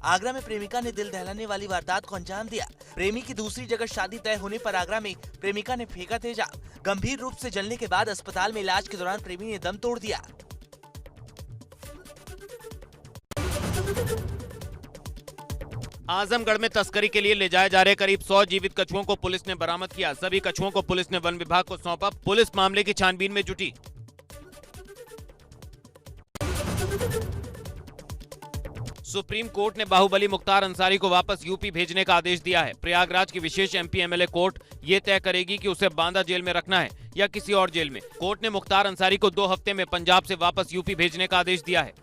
आगरा में प्रेमिका ने दिल दहलाने वाली वारदात को अंजाम दिया। प्रेमी की दूसरी जगह शादी तय होने पर आगरा में प्रेमिका ने फेंका तेजाब। गंभीर रूप से जलने के बाद अस्पताल में इलाज के दौरान प्रेमी ने दम तोड़ दिया। आजमगढ़ में तस्करी के लिए ले जाए जा रहे करीब 100 जीवित कछुओं को पुलिस ने बरामद किया। सभी कछुओं को पुलिस ने वन विभाग को सौंपा। पुलिस मामले की छानबीन में जुटी। सुप्रीम कोर्ट ने बाहुबली मुख्तार अंसारी को वापस यूपी भेजने का आदेश दिया है। प्रयागराज की विशेष एमपी एमएलए कोर्ट ये तय करेगी कि उसे बांदा जेल में रखना है या किसी और जेल में। कोर्ट ने मुख्तार अंसारी को 2 हफ्ते में पंजाब से वापस यूपी भेजने का आदेश दिया है।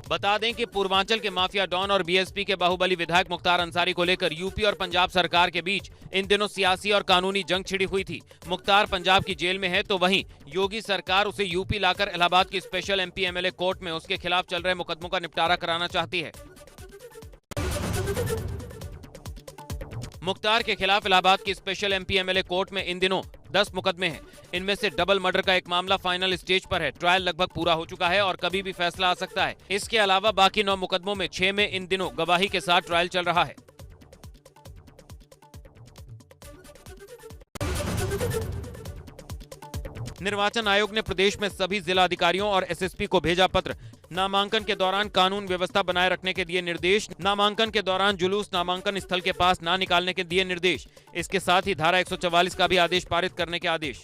बता दें कि पूर्वांचल के माफिया डॉन और बीएसपी के बाहुबली विधायक मुख्तार अंसारी को लेकर यूपी और पंजाब सरकार के बीच इन दिनों सियासी और कानूनी जंग छिड़ी हुई थी। मुख्तार पंजाब की जेल में है तो वहीं योगी सरकार उसे यूपी लाकर इलाहाबाद की स्पेशल एमपी एमएलए कोर्ट में उसके खिलाफ चल रहे मुकदमों का निपटारा कराना चाहती है। मुख्तार के खिलाफ इलाहाबाद की स्पेशल एमपी एमएलए कोर्ट में इन दिनों 10 मुकदमे हैं। इनमें से डबल मर्डर का एक मामला फाइनल स्टेज पर है। ट्रायल लगभग पूरा हो चुका है और कभी भी फैसला आ सकता है। इसके अलावा बाकी 9 मुकदमों में 6 में इन दिनों गवाही के साथ ट्रायल चल रहा है। निर्वाचन आयोग ने प्रदेश में सभी जिला अधिकारियों और एसएसपी को भेजा पत्र। नामांकन के दौरान कानून व्यवस्था बनाए रखने के दिए निर्देश। नामांकन के दौरान जुलूस नामांकन स्थल के पास ना निकालने के दिए निर्देश। इसके साथ ही धारा 144 का भी आदेश पारित करने के आदेश।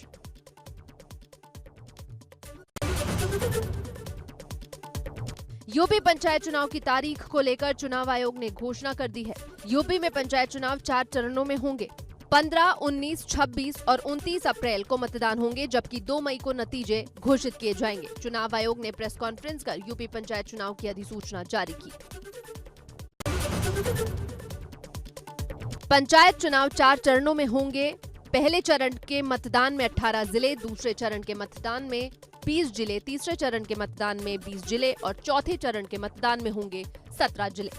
यूपी पंचायत चुनाव की तारीख को लेकर चुनाव आयोग ने घोषणा कर दी है। यूपी में पंचायत चुनाव 4 चरणों में होंगे। 15, 19, 26 और 29 अप्रैल को मतदान होंगे, जबकि 2 मई को नतीजे घोषित किए जाएंगे। चुनाव आयोग ने प्रेस कॉन्फ्रेंस कर यूपी पंचायत चुनाव की अधिसूचना जारी की। पंचायत चुनाव 4 चरणों में होंगे। पहले चरण के मतदान में 18 जिले, दूसरे चरण के मतदान में 20 जिले, तीसरे चरण के मतदान में 20 जिले और चौथे चरण के मतदान में होंगे 17 जिले।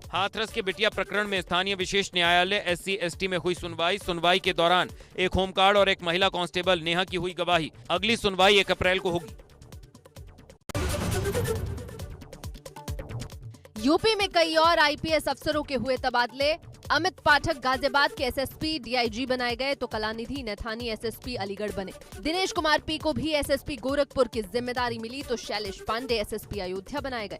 हाथरस के बिटिया प्रकरण में स्थानीय विशेष न्यायालय SC/ST में हुई सुनवाई के दौरान एक होमगार्ड और एक महिला कांस्टेबल नेहा की हुई गवाही। अगली सुनवाई 1 अप्रैल को होगी। यूपी में कई और आईपीएस अफसरों के हुए तबादले। अमित पाठक गाजियाबाद के एसएसपी डीआईजी बनाए गए तो कलानिधि नैथानी एसएसपी अलीगढ़ बने। दिनेश कुमार पी को भी एसएसपी गोरखपुर की जिम्मेदारी मिली तो शैलेश पांडे एसएसपी अयोध्या बनाए गए।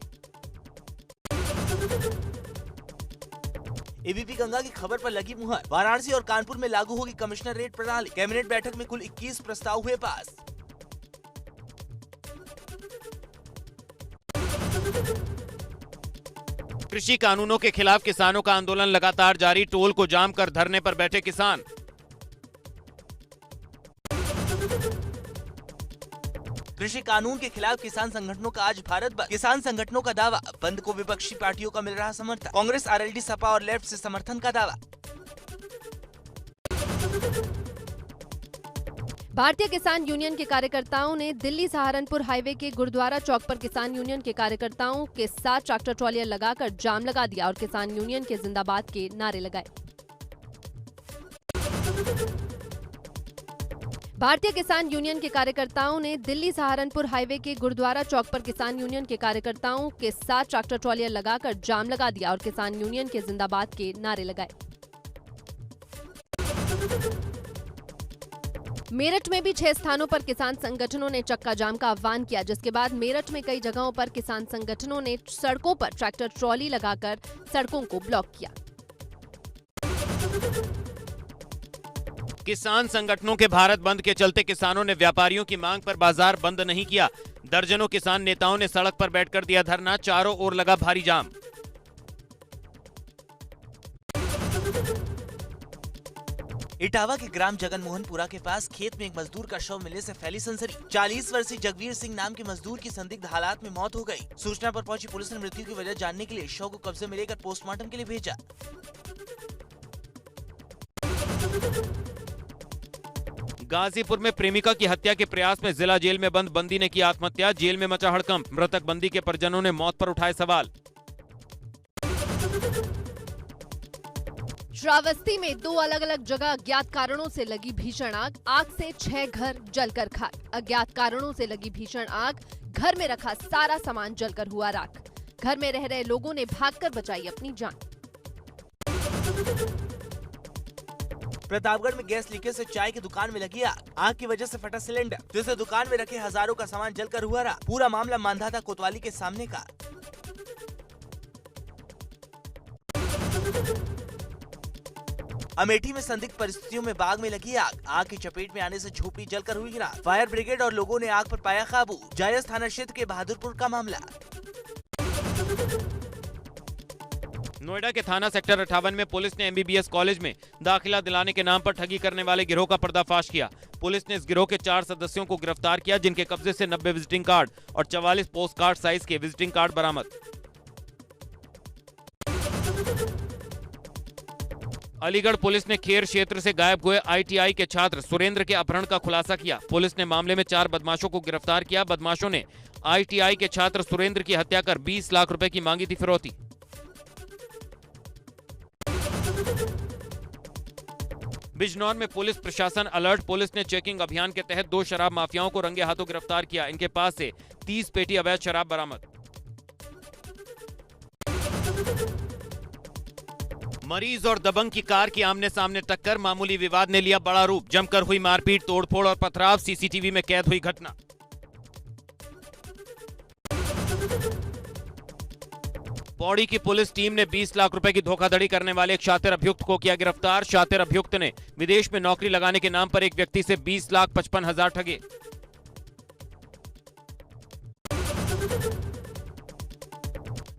एबीपी गंगा की खबर पर लगी मुहर। वाराणसी और कानपुर में लागू होगी कमिश्नरेट प्रणाली। कैबिनेट बैठक में कुल 21 प्रस्ताव हुए पास। कृषि कानूनों के खिलाफ किसानों का आंदोलन लगातार जारी। टोल को जाम कर धरने पर बैठे किसान। कृषि कानून के खिलाफ किसान संगठनों का आज भारत बंद। किसान संगठनों का दावा, बंद को विपक्षी पार्टियों का मिल रहा समर्थन। कांग्रेस, आरएलडी, सपा और लेफ्ट से समर्थन का दावा। भारतीय किसान यूनियन के कार्यकर्ताओं ने दिल्ली सहारनपुर हाईवे के गुरुद्वारा चौक पर किसान यूनियन के कार्यकर्ताओं के साथ ट्रैक्टर ट्रॉलियां लगाकर जाम लगा दिया और किसान यूनियन के जिंदाबाद के नारे लगाए। भारतीय किसान यूनियन के कार्यकर्ताओं ने दिल्ली सहारनपुर हाईवे के गुरुद्वारा चौक पर किसान यूनियन के कार्यकर्ताओं के साथ ट्रैक्टर ट्रॉलियां लगाकर जाम लगा दिया और किसान यूनियन के जिंदाबाद के नारे लगाए। मेरठ में भी 6 स्थानों पर किसान संगठनों ने चक्का जाम का आह्वान किया, जिसके बाद मेरठ में कई जगहों पर किसान संगठनों ने सड़कों पर ट्रैक्टर ट्रॉली लगाकर सड़कों को ब्लॉक किया। किसान संगठनों के भारत बंद के चलते किसानों ने व्यापारियों की मांग पर बाजार बंद नहीं किया। दर्जनों किसान नेताओं ने सड़क पर बैठकर दिया धरना। चारों ओर लगा भारी जाम। इटावा के ग्राम जगनमोहनपुरा के पास खेत में एक मजदूर का शव मिलने से फैली सनसनी। 40 वर्षीय जगवीर सिंह नाम के मजदूर की संदिग्ध हालात में मौत हो गई। सूचना पर पहुंची पुलिस ने मृत्यु की वजह जानने के लिए शव को कब्जे में लेकर पोस्टमार्टम के लिए भेजा। गाजीपुर में प्रेमिका की हत्या के प्रयास में जिला जेल में बंद बंदी ने की आत्महत्या। जेल में मचा हड़कंप। मृतक बंदी के परिजनों ने मौत पर उठाए सवाल। श्रावस्ती में 2 अलग-अलग जगह अज्ञात कारणों से लगी भीषण आग। आग से 6 घर जलकर खाक। अज्ञात कारणों से लगी भीषण आग, घर में रखा सारा सामान जलकर हुआ राख। घर में रह रहे लोगों ने भागकर बचाई अपनी जान। प्रतापगढ़ में गैस लीकेज से चाय की दुकान में लगी आग। आग की वजह से फटा सिलेंडर, जिससे दुकान में रखे हजारों का सामान जलकर हुआ राख। पूरा मामला मांधाता कोतवाली के सामने का। अमेठी में संदिग्ध परिस्थितियों में बाग में लगी आग। आग की चपेट में आने से झोपड़ी जलकर हुई राख। फायर ब्रिगेड और लोगों ने आग पर पाया काबू। जायज थाना क्षेत्र के बहादुरपुर का मामला। नोएडा के थाना सेक्टर 58 में पुलिस ने MBBS कॉलेज में दाखिला दिलाने के नाम पर ठगी करने वाले गिरोह का पर्दाफाश किया। पुलिस ने इस गिरोह के 4 सदस्यों को गिरफ्तार किया, जिनके कब्जे से 90 विजिटिंग कार्ड और 44 पोस्ट कार्ड साइज के विजिटिंग कार्ड बरामद। अलीगढ़ पुलिस ने खेर क्षेत्र से गायब हुए ITI के छात्र सुरेंद्र के अपहरण का खुलासा किया। पुलिस ने मामले में 4 बदमाशों को गिरफ्तार किया। बदमाशों ने ITI के छात्र सुरेंद्र की हत्या कर 20 लाख रुपए की मांगी थी फिरौती। बिजनौर में पुलिस प्रशासन अलर्ट। पुलिस ने चेकिंग अभियान के तहत 2 शराब माफियाओं को रंगे हाथों गिरफ्तार किया। इनके पास से 30 पेटी अवैध शराब बरामद। मरीज और दबंग की कार की आमने सामने टक्कर, मामूली विवाद ने लिया बड़ा रूप। जमकर हुई मारपीट, तोड़फोड़ और पथराव। CCTV में कैद हुई घटना। पौड़ी की पुलिस टीम ने 20 लाख रुपए की धोखाधड़ी करने वाले एक शातिर अभियुक्त को किया गिरफ्तार। शातिर अभियुक्त ने विदेश में नौकरी लगाने के नाम पर एक व्यक्ति से 20,55,000 ठगे।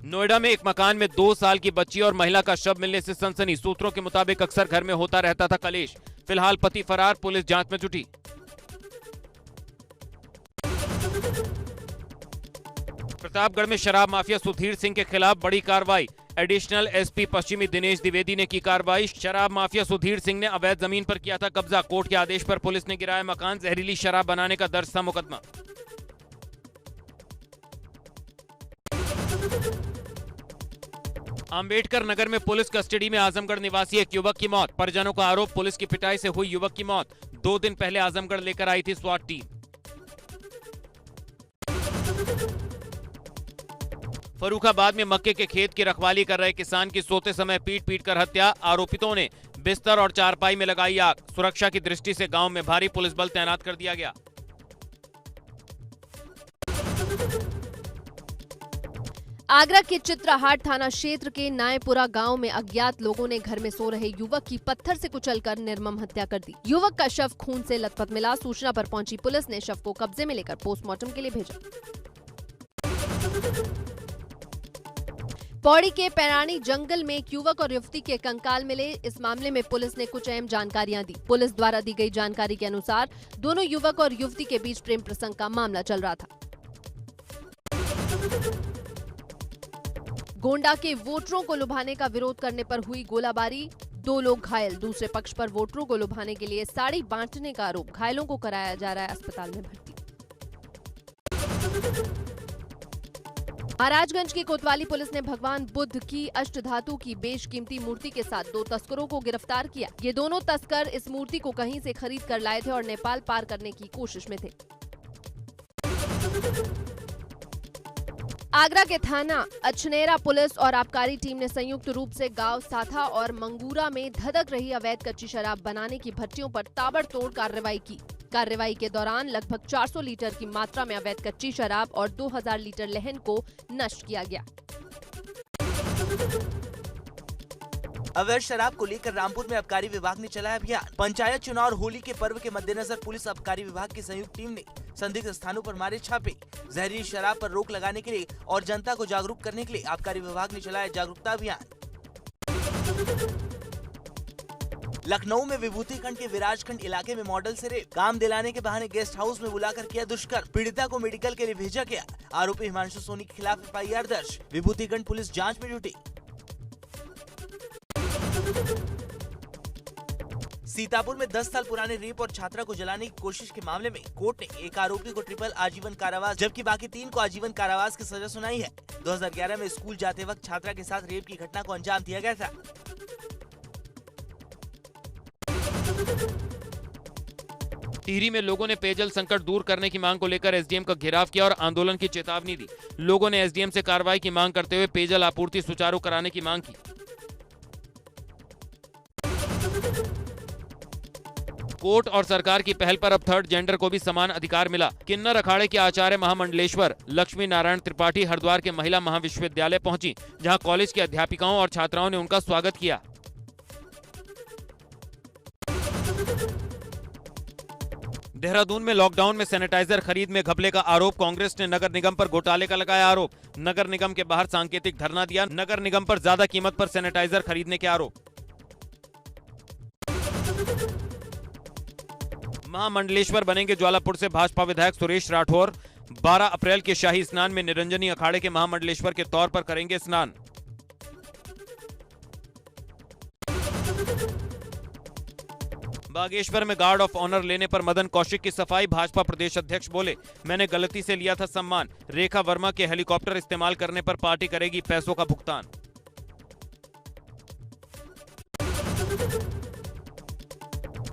नोएडा में एक मकान में 2 साल की बच्ची और महिला का शव मिलने से सनसनी। सूत्रों के मुताबिक अक्सर घर में होता रहता था कलेश। फिलहाल पति फरार, पुलिस जांच में जुटी। प्रतापगढ़ में शराब माफिया सुधीर सिंह के खिलाफ बड़ी कार्रवाई। एडिशनल SP पश्चिमी दिनेश द्विवेदी ने की कार्रवाई। शराब माफिया सुधीर सिंह ने अवैध जमीन पर किया था कब्जा। कोर्ट के आदेश पर पुलिस ने गिराया मकान। जहरीली शराब बनाने का दर्ज था मुकदमा। अंबेडकर नगर में पुलिस कस्टडी में आजमगढ़ निवासी एक युवक की मौत। परिजनों का आरोप, पुलिस की पिटाई से हुई युवक की मौत। 2 दिन पहले आजमगढ़ लेकर आई थी स्वाट टीम। फर्रुखाबाद में मक्के के खेत की रखवाली कर रहे किसान की सोते समय पीट कर हत्या। आरोपितों ने बिस्तर और चारपाई में लगाई आग। सुरक्षा की दृष्टि से गांव में भारी पुलिस बल तैनात कर दिया गया। आगरा के चित्रहाट थाना क्षेत्र के नायपुरा गांव में अज्ञात लोगों ने घर में सो रहे युवक की पत्थर से कुचलकर निर्मम हत्या कर दी। युवक का शव खून से लथपथ मिला। सूचना पर पहुंची पुलिस ने शव को कब्जे में लेकर पोस्टमार्टम के लिए भेजा। पौड़ी के पैरानी जंगल में एक युवक और युवती के कंकाल मिले। इस मामले में पुलिस ने कुछ अहम जानकारियां दी। पुलिस द्वारा दी गई जानकारी के अनुसार दोनों युवक और युवती के बीच प्रेम प्रसंग का मामला चल रहा था। गोंडा के वोटरों को लुभाने का विरोध करने पर हुई गोलाबारी, 2 लोग घायल। दूसरे पक्ष पर वोटरों को लुभाने के लिए साड़ी बांटने का आरोप। घायलों को कराया जा रहा है अस्पताल में भर्ती। महाराजगंज की कोतवाली पुलिस ने भगवान बुद्ध की अष्टधातु की बेशकीमती मूर्ति के साथ 2 तस्करों को गिरफ्तार किया। ये दोनों तस्कर इस मूर्ति को कहीं से खरीद कर लाए थे और नेपाल पार करने की कोशिश में थे। आगरा के थाना अछनेरा पुलिस और आबकारी टीम ने संयुक्त रूप से गांव साथा और मंगूरा में धधक रही अवैध कच्ची शराब बनाने की भट्टियों पर ताबड़तोड़ कार्रवाई की। कार्रवाई के दौरान लगभग 400 लीटर की मात्रा में अवैध कच्ची शराब और 2000 लीटर लहन को नष्ट किया गया। अवैध शराब को लेकर रामपुर में आबकारी विभाग ने चलाया अभियान। पंचायत चुनाव और होली के पर्व के मद्देनजर पुलिस आबकारी विभाग की संयुक्त टीम ने संदिग्ध स्थानों पर मारे छापे। जहरीली शराब पर रोक लगाने के लिए और जनता को जागरूक करने के लिए आबकारी विभाग ने चलाया जागरूकता अभियान। लखनऊ में विभूतिखंड के विराजखंड इलाके में मॉडल से रेप, काम दिलाने के बहाने गेस्ट हाउस में बुलाकर किया दुष्कर्म। पीड़िता को मेडिकल के लिए भेजा गया। आरोपी हिमांशु सोनी के खिलाफ FIR दर्ज। विभूतिखंड पुलिस जांच में जुटी। सीतापुर में 10 साल पुराने रेप और छात्रा को जलाने की कोशिश के मामले में कोर्ट ने एक आरोपी को ट्रिपल आजीवन कारावास जबकि बाकी 3 को आजीवन कारावास की सजा सुनाई है। 2011 में स्कूल जाते वक्त छात्रा के साथ रेप की घटना को अंजाम दिया गया था। टिहरी में लोगों ने पेयजल संकट दूर करने की मांग को लेकर एसडीएम का घेराव किया और आंदोलन की चेतावनी दी। लोगों ने एसडीएम से कार्रवाई की मांग करते हुए पेयजल आपूर्ति सुचारू कराने की मांग की। कोर्ट और सरकार की पहल पर अब थर्ड जेंडर को भी समान अधिकार मिला। किन्नर अखाड़े के आचार्य महामंडलेश्वर लक्ष्मी नारायण त्रिपाठी हरिद्वार के महिला महाविश्वविद्यालय पहुंची, जहां कॉलेज की अध्यापिकाओं और छात्राओं ने उनका स्वागत किया। देहरादून में लॉकडाउन में सैनिटाइजर खरीद में घपले का आरोप। कांग्रेस ने नगर निगम पर घोटाले का लगाया आरोप। नगर निगम के बाहर सांकेतिक धरना दिया। नगर निगम पर ज्यादा कीमत पर सैनिटाइजर खरीदने के आरोप। महामंडलेश्वर बनेंगे ज्वालापुर से भाजपा विधायक सुरेश राठौर। 12 अप्रैल के शाही स्नान में निरंजनी अखाड़े के महामंडलेश्वर के तौर पर करेंगे स्नान। बागेश्वर में गार्ड ऑफ ऑनर लेने पर मदन कौशिक की सफाई। भाजपा प्रदेश अध्यक्ष बोले, मैंने गलती से लिया था सम्मान। रेखा वर्मा के हेलीकॉप्टर इस्तेमाल करने पर पार्टी करेगी पैसों का भुगतान।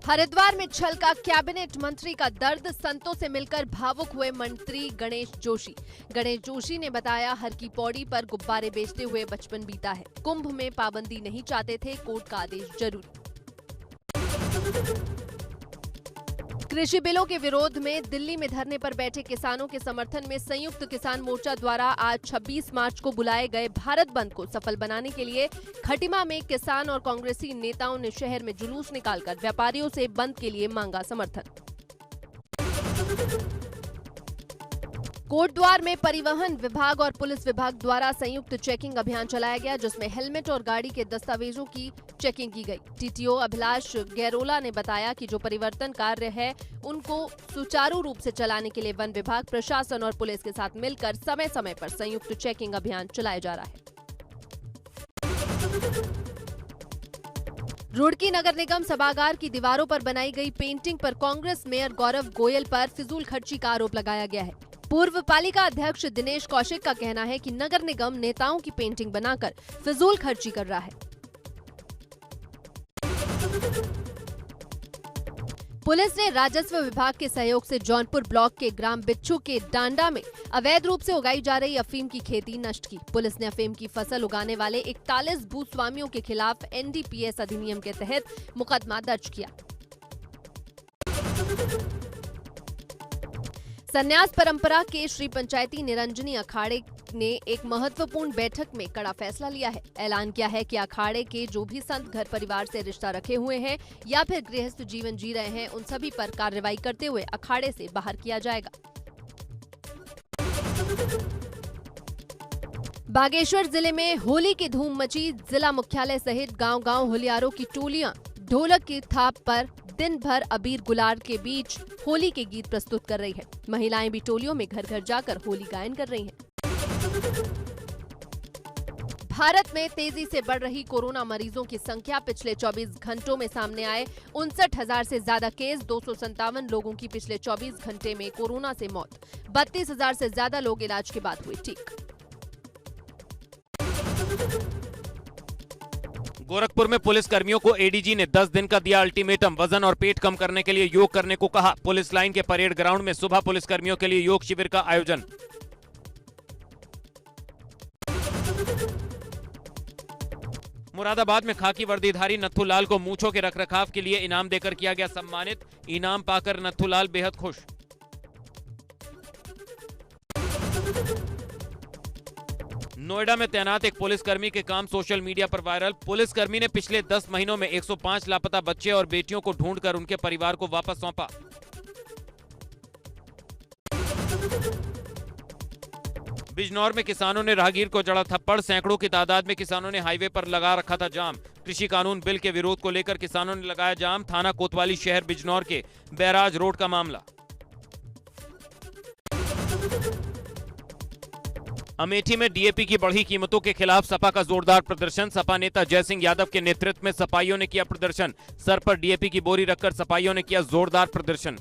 हरिद्वार में छलका कैबिनेट मंत्री का दर्द। संतों से मिलकर भावुक हुए मंत्री गणेश जोशी। गणेश जोशी ने बताया, हर की पौड़ी पर गुब्बारे बेचते हुए बचपन बीता है। कुंभ में पाबंदी नहीं चाहते थे, कोर्ट का आदेश जरूरी। कृषि बिलों के विरोध में दिल्ली में धरने पर बैठे किसानों के समर्थन में संयुक्त किसान मोर्चा द्वारा आज 26 मार्च को बुलाए गए भारत बंद को सफल बनाने के लिए खटिमा में किसान और कांग्रेसी नेताओं ने शहर में जुलूस निकालकर व्यापारियों से बंद के लिए मांगा समर्थन। कोटद्वार में परिवहन विभाग और पुलिस विभाग द्वारा संयुक्त चेकिंग अभियान चलाया गया, जिसमें हेलमेट और गाड़ी के दस्तावेजों की चेकिंग की गई। टीटीओ अभिलाष गैरोला ने बताया कि जो परिवर्तन कार्य है उनको सुचारू रूप से चलाने के लिए वन विभाग, प्रशासन और पुलिस के साथ मिलकर समय समय पर संयुक्त चेकिंग अभियान चलाया जा रहा है। रुड़की नगर निगम सभागार की दीवारों पर बनाई गई पेंटिंग पर कांग्रेस मेयर गौरव गोयल पर फिजूल खर्ची का आरोप लगाया गया है। पूर्व पालिका अध्यक्ष दिनेश कौशिक का कहना है कि नगर निगम नेताओं की पेंटिंग बनाकर फिजूल खर्ची कर रहा है। पुलिस ने राजस्व विभाग के सहयोग से जौनपुर ब्लॉक के ग्राम बिच्छू के डांडा में अवैध रूप से उगाई जा रही अफीम की खेती नष्ट की। पुलिस ने अफीम की फसल उगाने वाले 41 भूस्वामियों के खिलाफ एनडीपीएस अधिनियम के तहत मुकदमा दर्ज किया। संन्यास परंपरा के श्री पंचायती निरंजनी अखाड़े ने एक महत्वपूर्ण बैठक में कड़ा फैसला लिया है। ऐलान किया है कि अखाड़े के जो भी संत घर परिवार से रिश्ता रखे हुए हैं या फिर गृहस्थ जीवन जी रहे हैं, उन सभी पर कार्रवाई करते हुए अखाड़े से बाहर किया जाएगा। बागेश्वर जिले में होली की धूम मची। जिला मुख्यालय सहित गांव-गांव होलियारों की टोलियां ढोलक की थाप पर दिन भर अबीर गुलाल के बीच होली के गीत प्रस्तुत कर रही है। महिलाएं भी टोलियों में घर घर जाकर होली गायन कर रही हैं। भारत में तेजी से बढ़ रही कोरोना मरीजों की संख्या। पिछले 24 घंटों में सामने आए 59,000 से ज्यादा केस। 257 लोगों की पिछले 24 घंटे में कोरोना से मौत। 32,000 से ज्यादा लोग इलाज के बाद हुए ठीक। गोरखपुर में पुलिस कर्मियों को एडीजी ने 10 दिन का दिया अल्टीमेटम। वजन और पेट कम करने के लिए योग करने को कहा। पुलिस लाइन के परेड ग्राउंड में सुबह पुलिस कर्मियों के लिए योग शिविर का आयोजन। मुरादाबाद में खाकी वर्दीधारी नथुलाल को मूंछों के रखरखाव के लिए इनाम देकर किया गया सम्मानित। इनाम पाकर नथुलाल बेहद खुश। नोएडा में तैनात एक पुलिसकर्मी के काम सोशल मीडिया पर वायरल। पुलिसकर्मी ने पिछले 10 महीनों में 105 लापता बच्चे और बेटियों को ढूंढकर उनके परिवार को वापस सौंपा। बिजनौर में किसानों ने राहगीर को जड़ा थप्पड़। सैकड़ों की तादाद में किसानों ने हाईवे पर लगा रखा था जाम। कृषि कानून बिल के विरोध को लेकर किसानों ने लगाया जाम। थाना कोतवाली शहर बिजनौर के बैराज रोड का मामला। अमेठी में डीएपी की बढ़ी कीमतों के खिलाफ सपा का जोरदार प्रदर्शन। सपा नेता जयसिंह यादव के नेतृत्व में सपाइयों ने किया प्रदर्शन। सर पर डीएपी की बोरी रखकर सपाइयों ने किया जोरदार प्रदर्शन।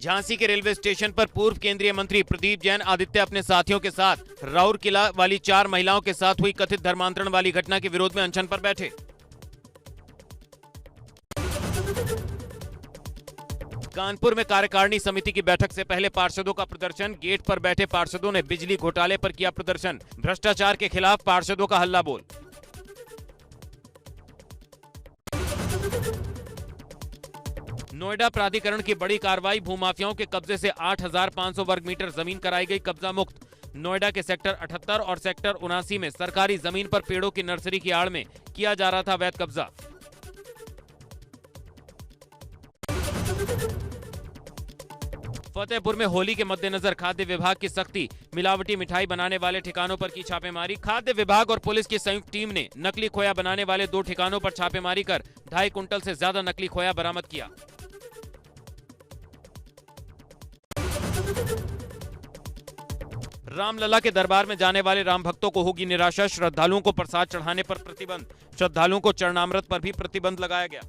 झांसी के रेलवे स्टेशन पर पूर्व केंद्रीय मंत्री प्रदीप जैन आदित्य अपने साथियों के साथ राउरकेला वाली 4 महिलाओं के साथ हुई कथित धर्मांतरण वाली घटना के विरोध में अनशन पर बैठे। कानपुर में कार्यकारिणी समिति की बैठक से पहले पार्षदों का प्रदर्शन। गेट पर बैठे पार्षदों ने बिजली घोटाले पर किया प्रदर्शन। भ्रष्टाचार के खिलाफ पार्षदों का हल्ला बोल। नोएडा प्राधिकरण की बड़ी कार्रवाई। भूमाफियाओं के कब्जे से 8,500 वर्ग मीटर जमीन कराई गई कब्जा मुक्त। नोएडा के सेक्टर 78 और सेक्टर 79 में सरकारी जमीन पर पेड़ों की नर्सरी की आड़ में किया जा रहा था अवैध कब्जा। फतेहपुर में होली के मद्देनजर खाद्य विभाग की सख्ती। मिलावटी मिठाई बनाने वाले ठिकानों पर की छापेमारी। खाद्य विभाग और पुलिस की संयुक्त टीम ने नकली खोया बनाने वाले 2 ठिकानों पर छापेमारी कर 2.5 कुंटल से ज्यादा नकली खोया बरामद किया। रामलला के दरबार में जाने वाले राम भक्तों को होगी निराशा। श्रद्धालुओं को प्रसाद चढ़ाने पर प्रतिबंध। श्रद्धालुओं को चरणामृत पर भी प्रतिबंध लगाया गया।